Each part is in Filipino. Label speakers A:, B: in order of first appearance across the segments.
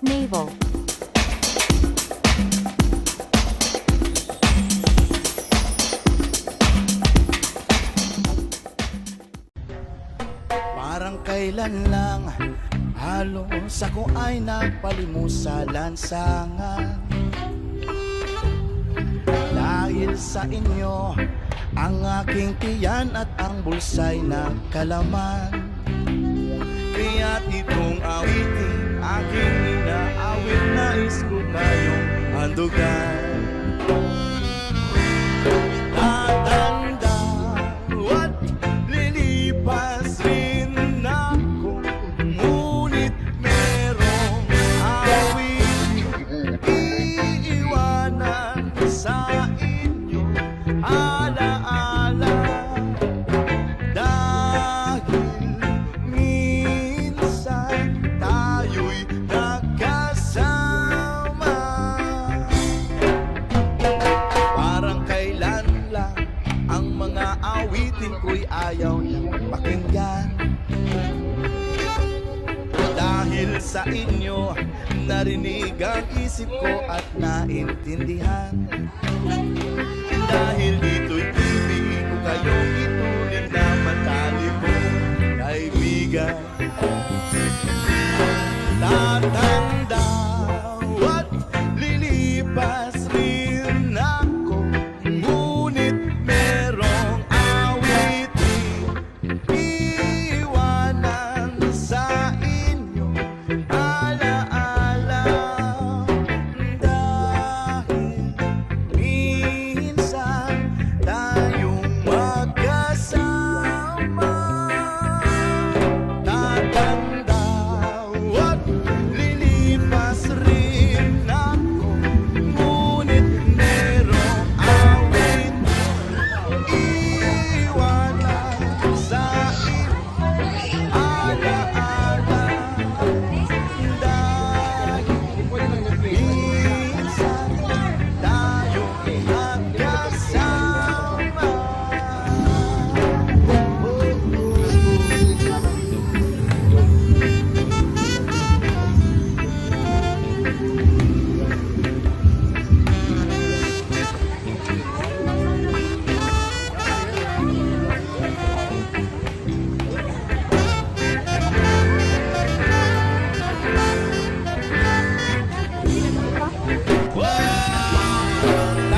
A: Naval.
B: Parang kailan lang halos ako ay nagpalimos sa lansangan. Dahil sa inyo ang aking tiyan at ang bulsa'y nagkalaman. Kaya't itong awitin aking inaawit, nais ko kayong handugan. Tatanda at lilipas rin ako, ngunit merong awitin iiwanan sa inyo alaala. Dahil minsan tayo'y nagkasama, parang kailan lang ang mga awitin ko'y ayaw nang pakinggan. Dahil sa inyo narinig ang isip ko at naintindihan. Dahil dito'y ibig ko kayong ituloy na matali ko, kaibigan. Tatanda at lilipas rin ako, ngunit merong awitin iiwanan sa inyo alaala. Dahil minsan tayong magkasama, tatanda at lilipas rin ako, ngunit merong awit iiwanan sa inyo alaala. Dahil minsan tayong magkasama.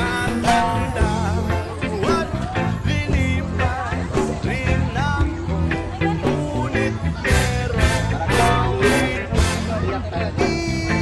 B: Tatanda at lilipas rin ako, ngunit merong awit iiwanan